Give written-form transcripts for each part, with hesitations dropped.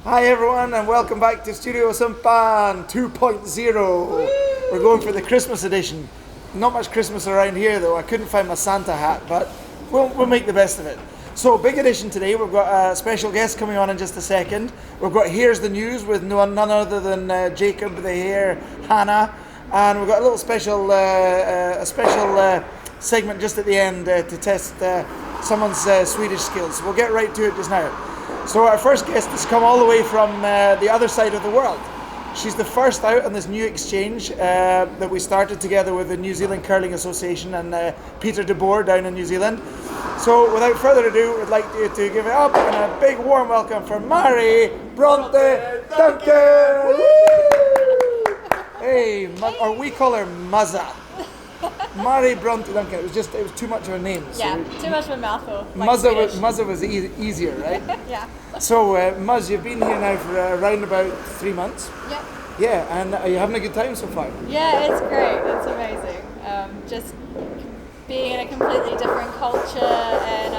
Hi everyone and welcome back to Studio Sumpan 2.0. We're going for the Christmas edition. Not much Christmas around here though. I couldn't find my Santa hat, but we'll make the best of it. So big edition today. We've got a special guest coming on in just a second. We've got Here's the News with none other than Jacob the Hare, Hannah, and we've got a little special segment just at the end to test someone's Swedish skills. We'll get right to it just now. So our first guest has come all the way from the other side of the world. She's the first out on this new exchange that we started together with the New Zealand Curling Association and Peter de Boer down in New Zealand. So without further adu, we'd like you to give it up and a big warm welcome for Mhairi-Bronté Duncan! Hey, or we call her Muzza. Mhairi-Bronté Duncan. It was too much of a name. Yeah, too much of a mouthful. Muzza was easier, right? Yeah. So, Muzz, you've been here now for around about 3 months. Yep. Yeah, and are you having a good time so far? Yeah, it's great. It's amazing. Just being in a completely different culture and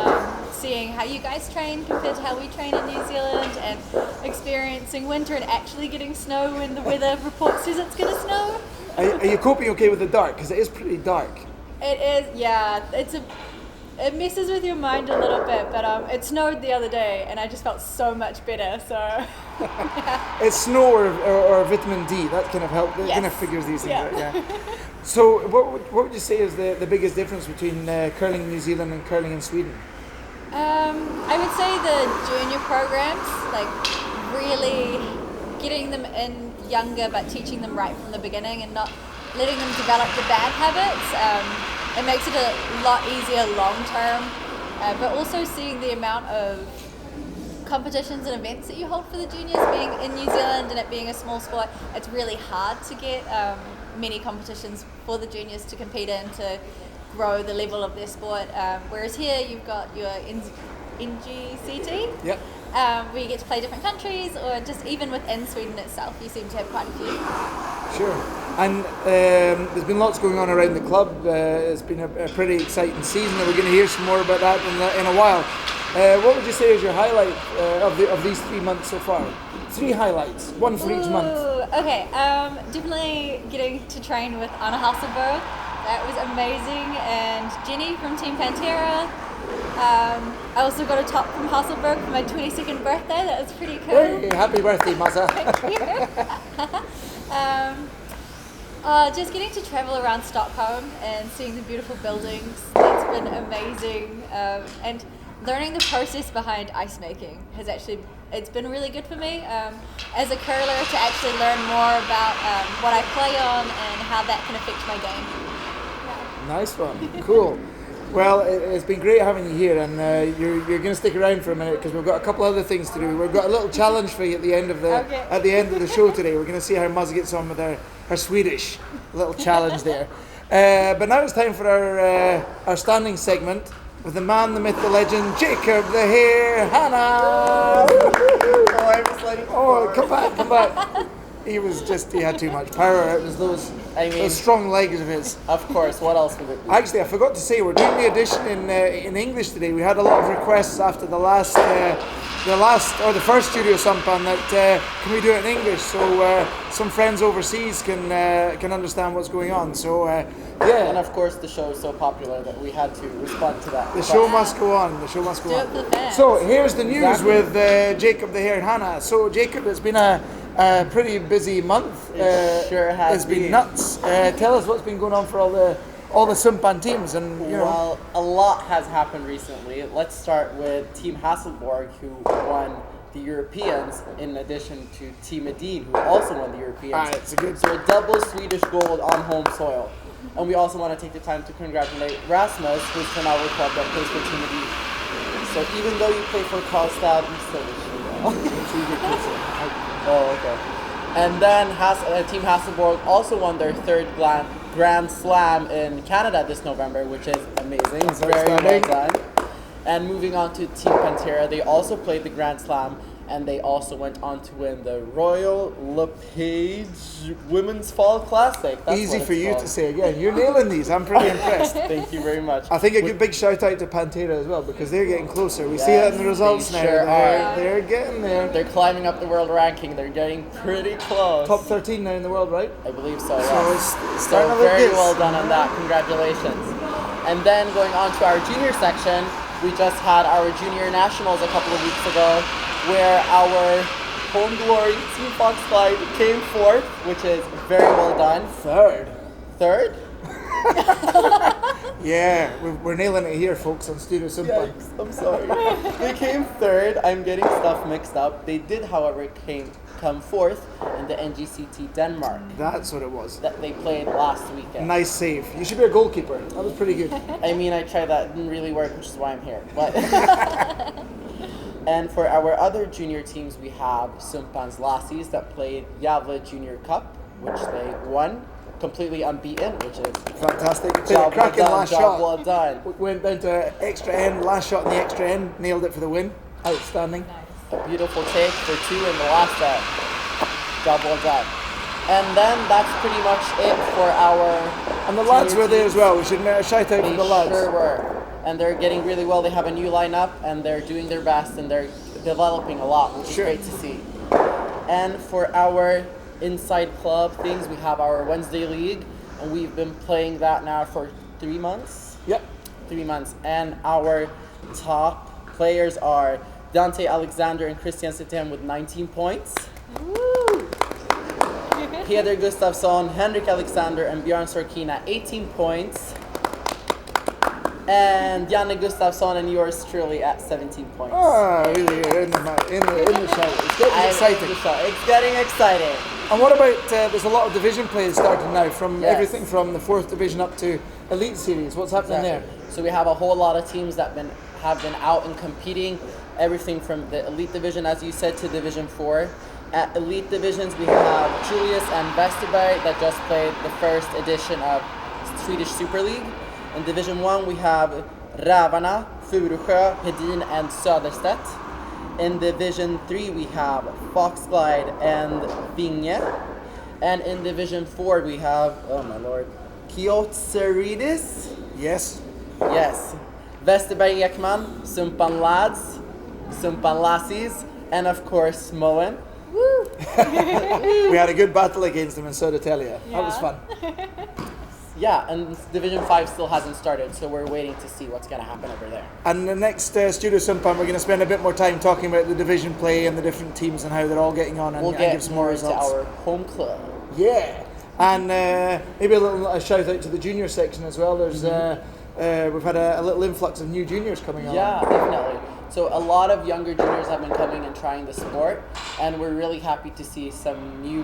seeing how you guys train compared to how we train in New Zealand, and experiencing winter and actually getting snow when the weather report says it's going to snow. Are you coping okay with the dark? Because it is pretty dark. It is, yeah. It messes with your mind a little bit, but it snowed the other day and I just felt so much better, so yeah. It's snow or vitamin D, that kind of helps, that kind of figures these things out, yeah. So what would you say is the biggest difference between curling in New Zealand and curling in Sweden? I would say the junior programs, like really getting them in younger but teaching them right from the beginning and not letting them develop the bad habits. It makes it a lot easier long term, but also seeing the amount of competitions and events that you hold for the juniors, being in New Zealand and it being a small sport, it's really hard to get many competitions for the juniors to compete in to grow the level of their sport. Whereas here you've got your NGCT, Yep. where you get to play different countries, or just even within Sweden itself, you seem to have quite a few. Sure. And there's been lots going on around the club. It's been a pretty exciting season, and we're going to hear some more about that in a while. What would you say is your highlight of these 3 months so far? 3 highlights, one for each month. Okay, definitely getting to train with Anna Hasselberg. That was amazing, and Jenny from Team Pantera. I also got a top from Hasselberg for my 22nd birthday. That was pretty cool. Hey, happy birthday, Muzza. Thank you. Just getting to travel around Stockholm and seeing the beautiful buildings, that's been amazing. And learning the process behind ice making it's been really good for me as a curler to actually learn more about what I play on and how that can affect my game. Yeah. Nice one, cool. Well, it's been great having you here, and you're going to stick around for a minute because we've got a couple other things to do. We've got a little challenge for you at the end of the show today. We're going to see how Muzz gets on with her Swedish, a little challenge there. But now it's time for our standing segment with the man, the myth, the legend, Jacob the Hare, Hannah. Oh, come back. He had too much power. It was those strong legs of his. Of course, what else would it be? Actually, I forgot to say, we're doing the edition in English today. We had a lot of requests after the first Studio Sumpan that can we do it in English, so some friends overseas can understand what's going on. So yeah. And of course, the show is so popular that we had to respond to that. The show must go on. Do it for the fans. So here's the news with Jacob the Hare and Hannah. So Jacob, it's been a pretty busy month. It sure has It's been nuts. Tell us what's been going on for all the Sumpan teams, and Well, a lot has happened recently. Let's start with Team Hasselborg, who won the Europeans, in addition to Team Edin, who also won the Europeans. So a double Swedish gold on home soil. And we also want to take the time to congratulate Rasmus, who's from our club that plays for Team Edin. So even though you play for Karlstad, we still wish you well. Oh, okay. And then Team Hasselborg also won their 3rd Grand Slam in Canada this November, which is amazing. It's very well done. And moving on to Team Pantera, they also played the Grand Slam And they also went on to win the Royal LePage Women's Fall Classic. That's Easy for you called. to say again. You're nailing these. I'm pretty impressed. Thank you very much. I think a good big shout out to Pantera as well, because they're getting closer. We see that in the results now. Sure They're getting there. They're climbing up the world ranking. They're getting pretty close. Top 13 now in the world, right? I believe so, So yes. it's starting to look very good. well done on that. Congratulations. And then going on to our junior section, we just had our junior nationals a couple of weeks ago, where our home glory, Team Fox Clyde, came fourth, which is very well done. Third. Third? Yeah, we're nailing it here, folks, on Studio Sumpan. Yikes, I'm sorry. They came third. I'm getting stuff mixed up. They did, however, come fourth in the NGCT Denmark That's what it was. that they played last weekend. Nice save. You should be a goalkeeper. That was pretty good. I mean, I tried that. It didn't really work, which is why I'm here. But And for our other junior teams, we have Sumpan's Lassies that played Gävle Junior Cup, which they won. Completely unbeaten, which is Fantastic. job well Cracking done, last job shot. well done. Went down to extra end, last shot in the extra end, nailed it for the win. Outstanding. A beautiful take for 2 in the last set. Job well done. And then that's pretty much it for our And the lads junior were there teams. as well. We should shout out They for the lads. sure were. And they're getting really well. They have a new lineup and they're doing their best and they're developing a lot, which is Sure. great to see. And for our inside club things, we have our Wednesday league, and we've been playing that now for 3 months. Yep. 3 months. And our top players are Dante Alexander and Christian Settem with 19 points. Peder Gustafsson, Henrik Alexander, and Björn Sorkina 18 points. And Janne Gustafsson and yours truly at 17 points. Oh, really, you're in the show. It's getting exciting. It's getting exciting. And what about, there's a lot of division play starting now, from Yes. everything from the 4th division up to Elite Series. What's happening there? So we have a whole lot of teams that have been out and competing. Everything from the Elite Division, as you said, to Division 4. At Elite Divisions, we have Julius and Vesterberg that just played the first edition of Swedish Super League. In Division 1, we have Rävarna, Furusjö, Hedin, and Söderstedt. In Division 3, we have Foxglide and Vinge. And in Division 4, we have, oh my lord, Kiotserides? Yes. Yes. Vesterberg Ekman, Sumpan Lads, Sumpan Lassies, and of course, Moen. We had a good battle against them in Södertälje. That was fun. Yeah, and Division 5 still hasn't started, so we're waiting to see what's going to happen over there. And the next Studio Sumpan, we're going to spend a bit more time talking about the division play and the different teams and how they're all getting on, and, We'll and get give some more more into results. our home club. Yeah, and maybe a shout out to the junior section as well. There's we've had a little influx of new juniors coming on. Yeah, definitely. So a lot of younger juniors have been coming and trying the sport, and we're really happy to see some new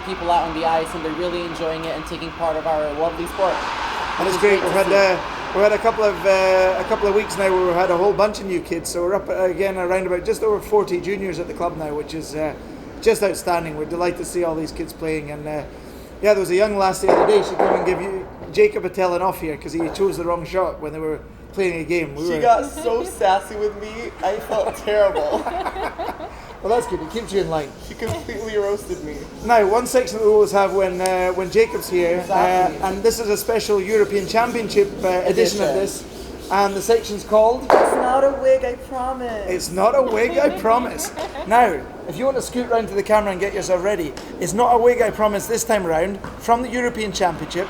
people out on the ice, and they're really enjoying it and taking part of our lovely sport. And it's great. We've had a couple of weeks now where we've had a whole bunch of new kids. So we're up again around about just over 40 juniors at the club now, which is just outstanding. We're delighted to see all these kids playing. And yeah, there was a young lass the other day. She came and give Jacob a telling off here because he chose the wrong shot when they were playing a game. She got so sassy with me, I felt terrible. Well, that's good. It keeps you in line. She completely roasted me. Now, one section that we always have when Jacob's here, Exactly. and this is a special European Championship edition of this, and the section's called It's not a wig, I promise. It's Not a Wig, I Promise. Now, if you want to scoot round to the camera and get yourself ready, it's not a wig, I promise, this time around, from the European Championship.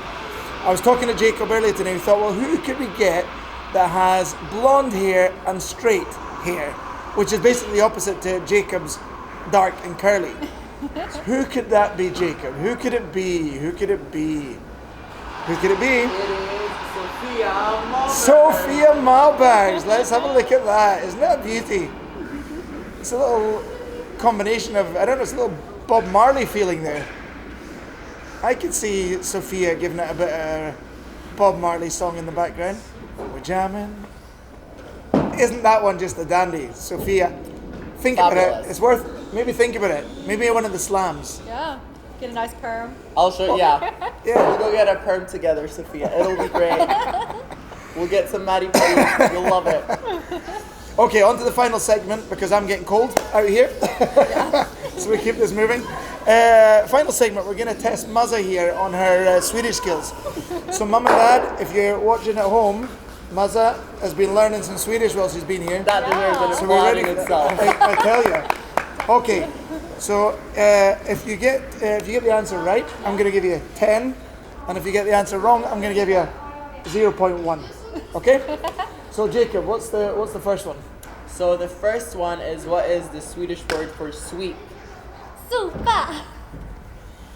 I was talking to Jacob earlier today, we thought, well, who could we get that has blonde hair and straight hair, which is basically the opposite to Jacob's dark and curly. So who could that be, Jacob? Who could it be? Who could it be? Who could it be? It is Sophia Malberg. Sophia Malberg. Let's have a look at that. Isn't that a beauty? It's a little combination of, I don't know, it's a little Bob Marley feeling there. I could see Sophia giving it a bit of Bob Marley song in the background. We're jamming. Isn't that one just a dandy, Sophia? Think about Fabulous. it. It's worth, maybe think about it. Maybe one of the slams. Yeah. Get a nice perm. I'll show yeah. We'll Yeah. go get a perm together, Sophia. It'll be great. We'll get some Mhairi-Bronté. You'll love it. Okay, on to the final segment because I'm getting cold out here. So we keep this moving. Final segment, we're going to test Mazza here on her Swedish skills. So mum and dad, if you're watching at home, Mazza has been learning some Swedish while she's been here. That deserves an So we're ready applauding for itself. that. I tell you. Okay, so if you get the answer right, I'm going to give you 10. And if you get the answer wrong, I'm going to give you 0.1. Okay? So Jacob, what's the first one? So the first one is, what is the Swedish word for sweet? Super.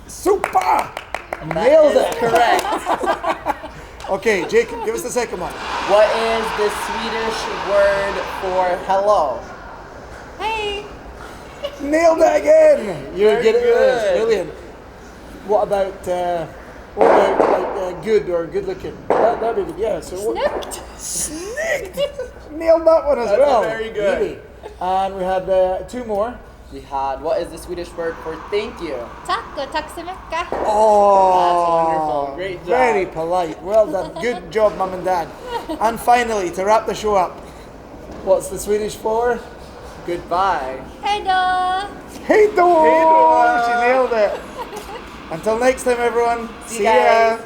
Super! Nailed That is it. correct. Okay, Jacob, give us the second one. What is the Swedish word for hello? Hey. Nailed it again. You're Very good at this. good. Brilliant. What about like good or good looking? That'd be good. Yeah. So Snipped. Snicked. Nailed that one as That's well. very good. Really. And we had 2 more. We had, what is the Swedish word for thank you? Tack och tack så mycket. Oh, That's wonderful. Great job. Very polite. Well done. Good job, mum and dad. And finally, to wrap the show up, what's the Swedish for? Goodbye. Hej då. Hey, Hej då. She nailed it. Until next time, everyone. See you guys.